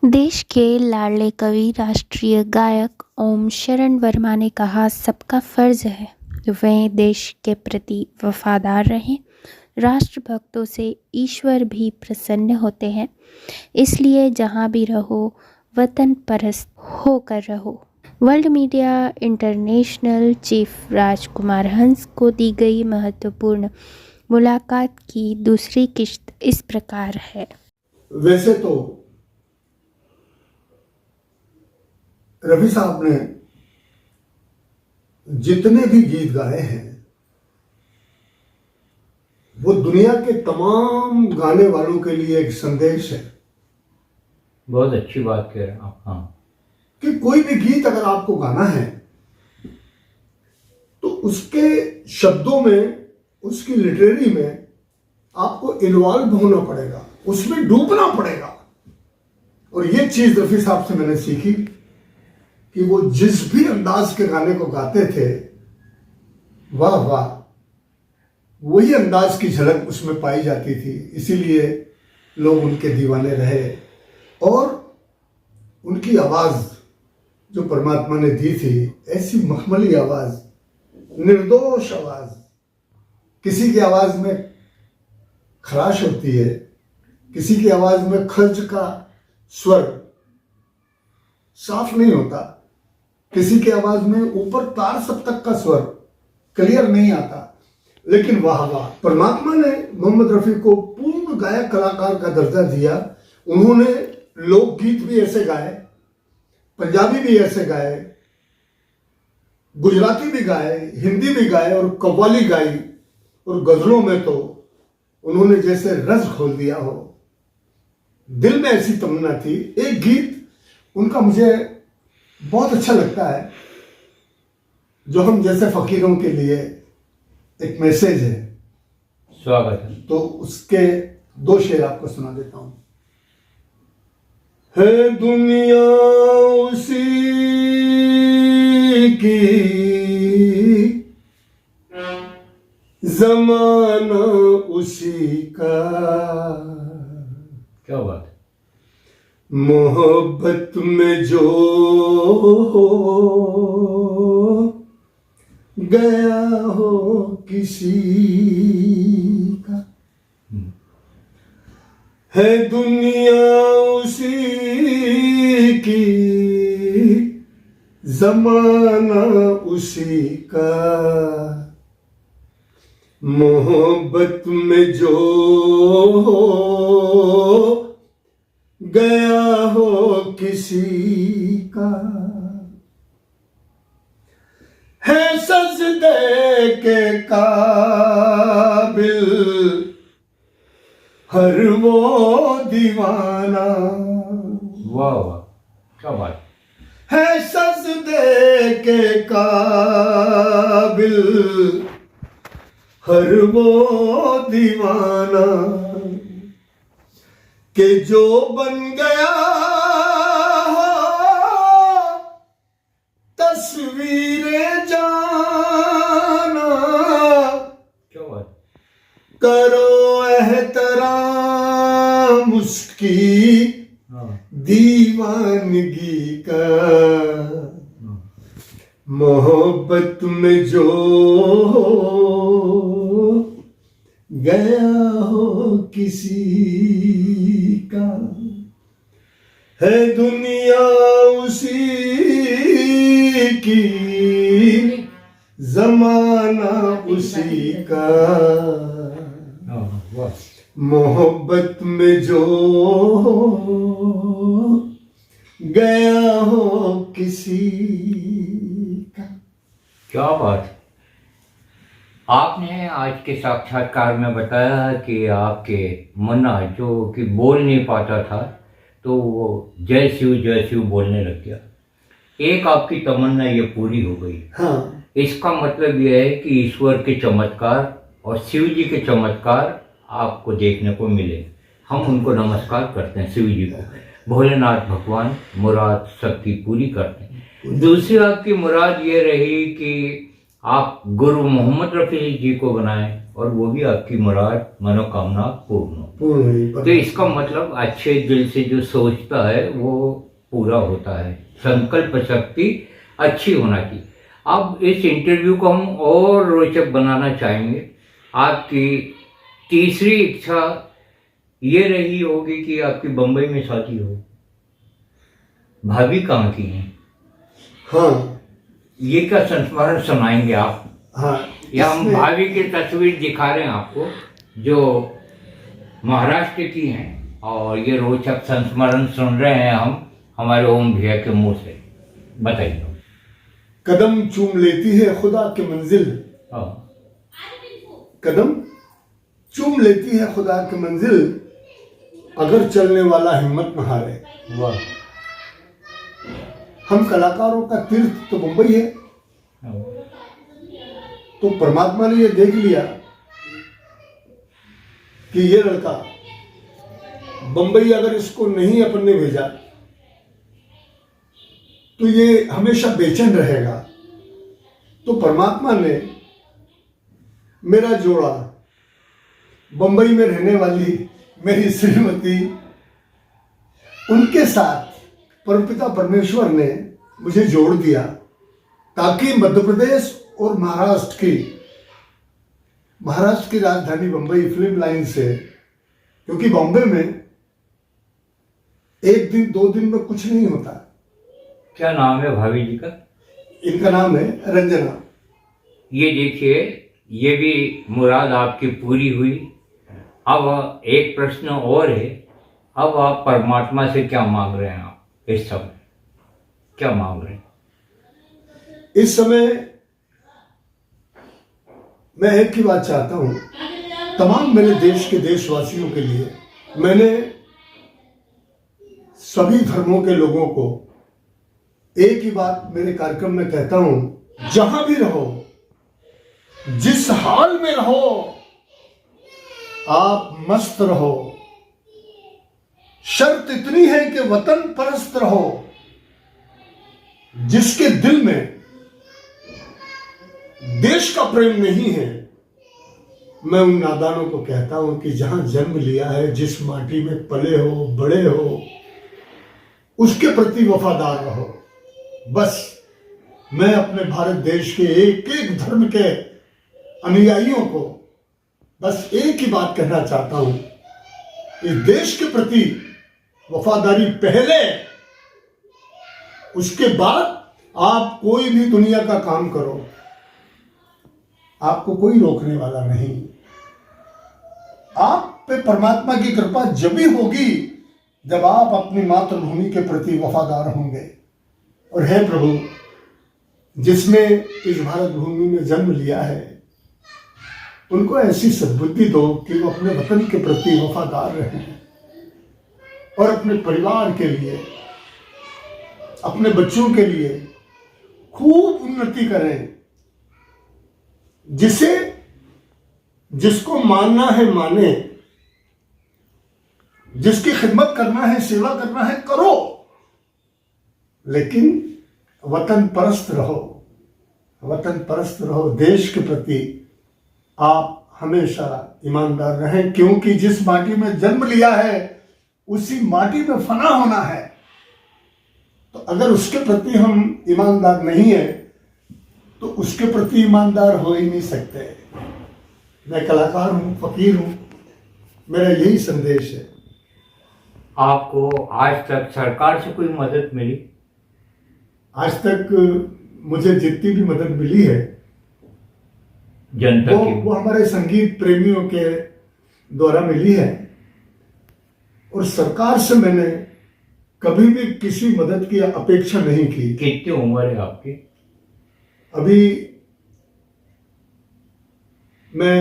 देश के लाडले कवि राष्ट्रीय गायक ओम शरण वर्मा ने कहा, सबका फर्ज है वे देश के प्रति वफादार रहें। राष्ट्रभक्तों से ईश्वर भी प्रसन्न होते हैं, इसलिए जहाँ भी रहो वतन परस्त होकर रहो। वर्ल्ड मीडिया इंटरनेशनल चीफ राजकुमार हंस को दी गई महत्वपूर्ण मुलाकात की दूसरी किश्त इस प्रकार है। वैसे तो रफी साहब ने जितने भी गीत गाए हैं वो दुनिया के तमाम गाने वालों के लिए एक संदेश है। बहुत अच्छी बात कह रहे हैं आप। हाँ, कि कोई भी गीत अगर आपको गाना है तो उसके शब्दों में, उसकी लिटरेरी में आपको इन्वॉल्व होना पड़ेगा, उसमें डूबना पड़ेगा। और ये चीज रफी साहब से मैंने सीखी कि वो जिस भी अंदाज के गाने को गाते थे, वाह वाह, वही अंदाज की झलक उसमें पाई जाती थी। इसीलिए लोग उनके दीवाने रहे। और उनकी आवाज जो परमात्मा ने दी थी, ऐसी मखमली आवाज, निर्दोष आवाज। किसी की आवाज में खराश होती है, किसी की आवाज में खर्च का स्वर साफ नहीं होता, किसी की आवाज में ऊपर तार सब तक का स्वर क्लियर नहीं आता। लेकिन वाह वाह, परमात्मा ने मोहम्मद रफी को पूर्ण गायक कलाकार का दर्जा दिया। उन्होंने लोकगीत भी ऐसे गाए, पंजाबी भी ऐसे गाए, गुजराती भी गाए, हिंदी भी गाए और कव्वाली गाई। और गजलों में तो उन्होंने जैसे रस खोल दिया हो। दिल में ऐसी तमन्ना थी। एक गीत उनका मुझे बहुत अच्छा लगता है, जो हम जैसे फकीरों के लिए एक मैसेज है। स्वागत है। तो उसके 2 शेर आपको सुना देता हूं। है दुनिया उसी की, जमाना उसी का। क्या बात है। मोहब्बत में जो गया हो किसी का, है दुनिया उसी की, जमाना उसी का। मोहब्बत में जो गया हो किसी का, है सजदे के काबिल हर वो दीवाना। वाह वाह, क्या बात है सजदे के काबिल हर वो दीवाना, कि जो बन गया हो तस्वीरें जाना। क्या बात। करो एहतराम उसकी दीवानगी का। मोहब्बत में जो गया हो किसी का, है दुनिया उसी की, जमाना उसी का। मोहब्बत में जो गया हो किसी का। क्या बात। आपने आज के साक्षात्कार में बताया कि आपके मुन्ना जो कि बोल नहीं पाता था, तो वो जय शिव बोलने लग गया। एक आपकी तमन्ना ये पूरी हो गई। हाँ, इसका मतलब यह है कि ईश्वर के चमत्कार और शिव जी के चमत्कार आपको देखने को मिले। हम उनको नमस्कार करते हैं, शिव जी को। भोलेनाथ भगवान मुराद सबकी पूरी करते हैं। दूसरी आपकी मुराद ये रही कि आप गुरु मोहम्मद रफ़ी जी को बनाएं और वो भी आपकी मुराद मनोकामना पूर्ण हो। पूर्ण हुई। तो इसका मतलब अच्छे दिल से जो सोचता है वो पूरा होता है। संकल्प शक्ति अच्छी होना चाहिए। अब इस इंटरव्यू को हम और रोचक बनाना चाहेंगे। आपकी तीसरी इच्छा ये रही होगी कि आपकी बम्बई में शादी हो। भाभी कहाँ की हैं? हाँ ये क्या संस्मरण सुनाएंगे आप? हाँ, या हम इसमें भाभी की तस्वीर दिखा रहे हैं आपको जो महाराष्ट्र की हैं, और ये रोचक संस्मरण सुन रहे हैं हम हमारे ओम भैया के मुंह से। बताइए। कदम चूम लेती है खुदा की मंजिल, हाँ। कदम चूम लेती है खुदा की मंजिल, अगर चलने वाला हिम्मत न हारे। वाह। हम कलाकारों का तीर्थ तो मुंबई है, हाँ। तो परमात्मा ने ये देख लिया कि ये लड़का बंबई अगर इसको नहीं अपन ने भेजा तो ये हमेशा बेचैन रहेगा। तो परमात्मा ने मेरा जोड़ा बंबई में रहने वाली मेरी श्रीमती, उनके साथ परमपिता परमेश्वर ने मुझे जोड़ दिया, ताकि मध्य प्रदेश और महाराष्ट्र की राजधानी बंबई फिल्म लाइन से, क्योंकि बॉम्बे में एक दिन 2 दिन में कुछ नहीं होता। क्या नाम है भाभी जी का? इनका नाम है रंजना। ये देखिए, ये भी मुराद आपकी पूरी हुई। अब एक प्रश्न और है। अब आप परमात्मा से क्या मांग रहे हैं? आप इस समय क्या मांग रहे हैं? इस समय मैं एक ही बात चाहता हूं, तमाम मेरे देश के देशवासियों के लिए। मैंने सभी धर्मों के लोगों को एक ही बात मेरे कार्यक्रम में कहता हूं, जहां भी रहो, जिस हाल में रहो, आप मस्त रहो। शर्त इतनी है कि वतन परस्त रहो। जिसके दिल में देश का प्रेम नहीं है, मैं उन नादानों को कहता हूं कि जहां जन्म लिया है, जिस माटी में पले हो, बड़े हो, उसके प्रति वफादार रहो। बस मैं अपने भारत देश के एक एक धर्म के अनुयायियों को बस एक ही बात कहना चाहता हूं, इस देश के प्रति वफादारी पहले, उसके बाद आप कोई भी दुनिया का काम करो, आपको कोई रोकने वाला नहीं। आप पे परमात्मा की कृपा जब भी होगी जब आप अपनी मातृभूमि के प्रति वफादार होंगे। और हे प्रभु, जिसने इस भारत भूमि में जन्म लिया है, उनको ऐसी सद्बुद्धि दो कि वो अपने वतन के प्रति वफादार रहें और अपने परिवार के लिए, अपने बच्चों के लिए खूब उन्नति करें। जिसको मानना है माने, जिसकी खिदमत करना है, सेवा करना है, करो, लेकिन वतन परस्त रहो। वतन परस्त रहो। देश के प्रति आप हमेशा ईमानदार रहें, क्योंकि जिस माटी में जन्म लिया है उसी माटी में फना होना है। तो अगर उसके प्रति हम ईमानदार नहीं है तो उसके प्रति ईमानदार हो ही नहीं सकते। मैं कलाकार हूं, फकीर हूं, मेरा यही संदेश है। आपको आज तक सरकार से कोई मदद मिली? आज तक मुझे जितनी भी मदद मिली है जनता की, वो हमारे संगीत प्रेमियों के द्वारा मिली है। और सरकार से मैंने कभी भी किसी मदद की अपेक्षा नहीं की। कितनी उम्र है आपकी? अभी मैं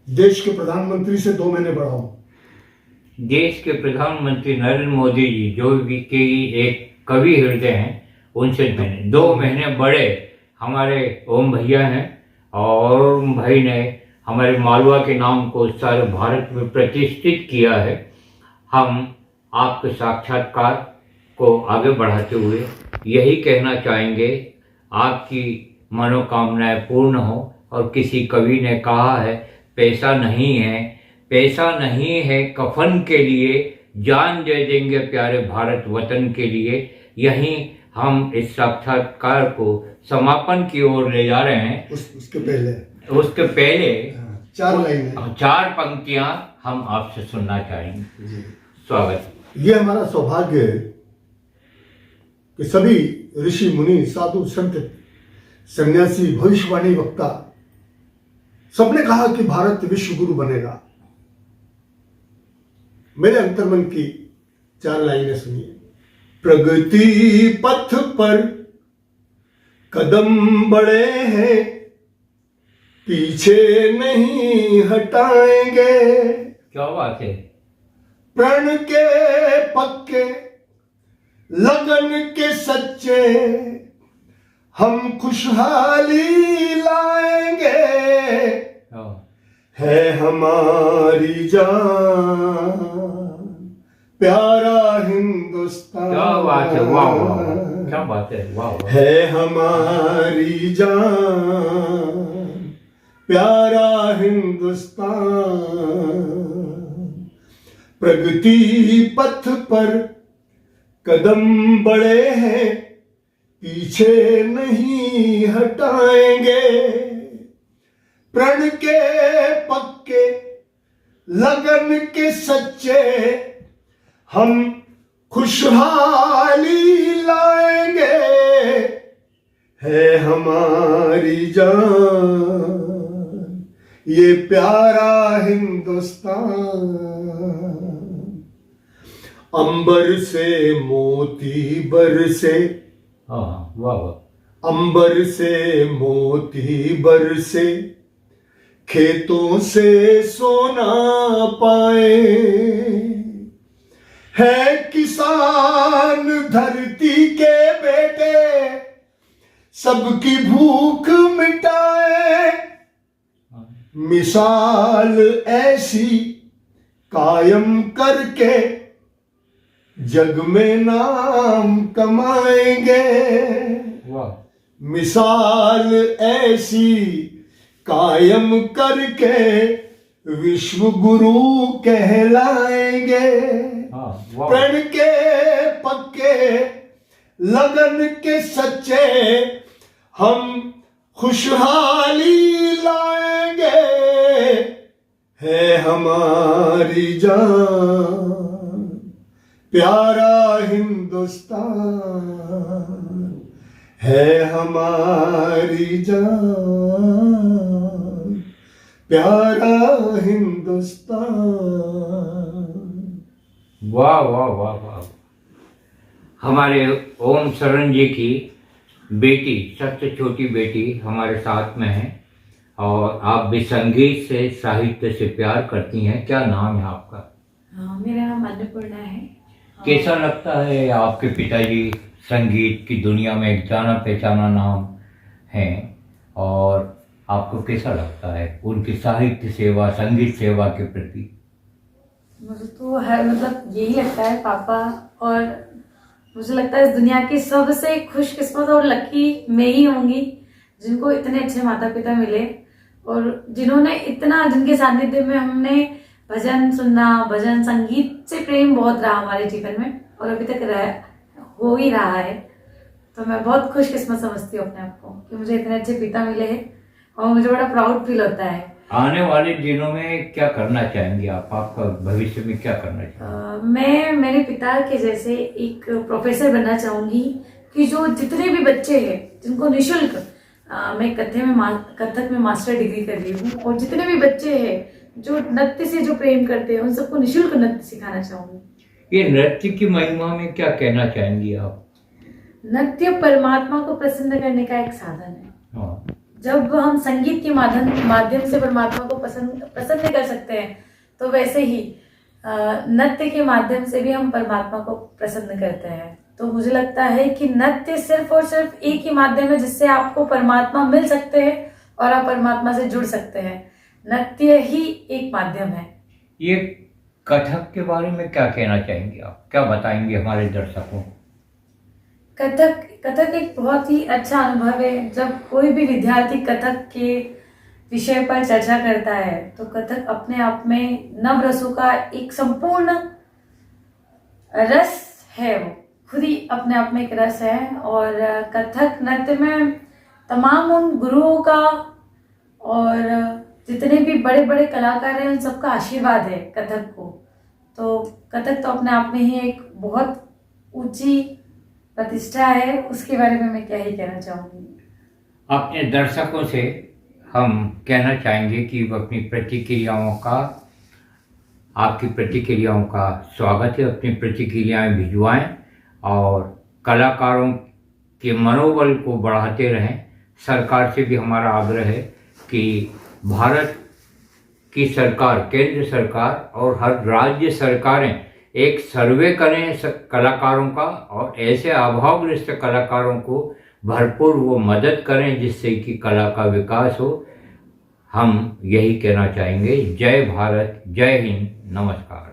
देश के प्रधानमंत्री से 2 महीने बड़ा हूं। देश के प्रधानमंत्री नरेंद्र मोदी जी, जो भी के एक कवि हृदय हैं, उनसे 2 महीने बड़े हमारे ओम भैया हैं। और ओम भाई ने हमारे मालवा के नाम को सारे भारत में प्रतिष्ठित किया है। हम आपके साक्षात्कार को आगे बढ़ाते हुए यही कहना चाहेंगे, आपकी मनोकामनाएं पूर्ण हो। और किसी कवि ने कहा है, पैसा नहीं है, पैसा नहीं है कफन के लिए, जान दे देंगे प्यारे भारत वतन के लिए। यहीं हम इस साक्षात्कार को समापन की ओर ले जा रहे हैं। उसके पहले चार लाइनें, 4 पंक्तियां हम आपसे सुनना चाहेंगे जी। स्वागत। ये हमारा सौभाग्य है कि सभी ऋषि मुनि, साधु संत, सन्यासी, भविष्यवाणी वक्ता सबने कहा कि भारत विश्व गुरु बनेगा। मेरे अंतर्मन की 4 लाइनें सुनिए। प्रगति पथ पर कदम बढ़े हैं, पीछे नहीं हटाएंगे। क्या बात है। प्रण के पक्के, लगन के सच्चे, हम खुशहाली लाएंगे। है हमारी जान प्यारा हिंदुस्तान। क्या बात है, वाह वाह, क्या बात है, वाह वाह। है हमारी जान प्यारा हिंदुस्तान। प्रगति पथ पर कदम बढ़े हैं, पीछे नहीं हटाएंगे। प्रण के पक्के, लगन के सच्चे, हम खुशहाली लाएंगे। है हमारी जान ये प्यारा हिंदुस्तान। अंबर से मोती बरसे, हाँ वाह वाह। अंबर से मोती बरसे, खेतों से सोना पाए। है किसान धरती के बेटे, सबकी भूख मिटाए। मिसाल ऐसी कायम करके जग में नाम कमाएंगे। वाह। मिसाल ऐसी कायम करके विश्व गुरु कहलाएंगे। प्रण के पक्के, लगन के सच्चे, हम खुशहाली लाएंगे। है हमारी जान प्यारा हिंदुस्तान। है हमारी जान प्यारा हिंदुस्तान। वाह वाह वाह वाह। हमारे ओम शरण जी की बेटी, सबसे छोटी बेटी हमारे साथ में है, और आप भी संगीत से, साहित्य से प्यार करती हैं। क्या नाम है आपका? मेरा नाम अन्नपूर्णा है। कैसा लगता है आपके पिताजी संगीत की दुनिया में एक जाना पहचाना नाम हैं, और आपको कैसा लगता है उनकी साहित्य सेवा, संगीत सेवा के प्रति? मुझे तो मतलब यही लगता है, पापा, और मुझे लगता है इस दुनिया की सबसे खुशकिस्मत और लकी मैं ही होंगी जिनको इतने अच्छे माता पिता मिले, और जिन्होंने इतना, जिनके सानिध्य में हमने भजन सुनना, भजन संगीत से प्रेम बहुत रहा हमारे जीवन में, और अभी तक हो ही रहा है। तो मैं बहुत खुशकिस्मत समझती हूँ अपने आप को कि मुझे इतने अच्छे पिता मिले हैं, और मुझे बड़ा प्राउड फील होता है। आने वाले दिनों में क्या करना चाहेंगे आप? आपका भविष्य में क्या करना चाहेंगे? मैं मेरे पिता के जैसे एक प्रोफेसर बनना चाहूंगी, कि जो जितने भी बच्चे हैं जिनको निःशुल्क, मैं कथक में मास्टर डिग्री कर रही हूँ, और जितने भी बच्चे हैं जो नृत्य से जो प्रेम करते हैं उन सबको निःशुल्क नृत्य सिखाना चाहूंगी। ये नृत्य की महिमा में क्या कहना चाहेंगी आप? नृत्य परमात्मा को प्रसन्न करने का एक साधन है। हाँ। जब हम संगीत के माध्यम से परमात्मा को प्रसन्न कर सकते हैं, तो वैसे ही नृत्य के माध्यम से भी हम परमात्मा को प्रसन्न करते हैं। तो मुझे लगता है कि नृत्य सिर्फ और सिर्फ एक ही माध्यम है जिससे आपको परमात्मा मिल सकते हैं और आप परमात्मा से जुड़ सकते हैं। नृत्य ही एक माध्यम है। ये कथक के बारे में क्या कहना चाहेंगे आप? क्या बताएंगे हमारे दर्शकों को? कथक एक बहुत ही अच्छा अनुभव है। जब कोई भी विद्यार्थी कथक के विषय पर चर्चा करता है तो कथक अपने आप में नव रसों का एक संपूर्ण रस है। वो खुद ही अपने आप में एक रस है। और कथक नृत्य में तमाम उन गुरुओं का और जितने भी बड़े बड़े कलाकार हैं उन सबका आशीर्वाद है कथक को। तो कथक तो अपने आप में ही एक बहुत ऊंची प्रतिष्ठा है, उसके बारे में मैं क्या ही कहना चाहूँगी। अपने दर्शकों से हम कहना चाहेंगे कि वो अपनी प्रतिक्रियाओं का, आपकी प्रतिक्रियाओं का स्वागत है। अपनी प्रतिक्रियाएं भिजवाएं और कलाकारों के मनोबल को बढ़ाते रहें। सरकार से भी हमारा आग्रह है कि भारत की सरकार, केंद्र सरकार और हर राज्य सरकारें एक सर्वे करें कलाकारों का और ऐसे अभावग्रस्त कलाकारों को भरपूर वो मदद करें जिससे कि कला का विकास हो। हम यही कहना चाहेंगे। जय भारत, जय हिंद, नमस्कार।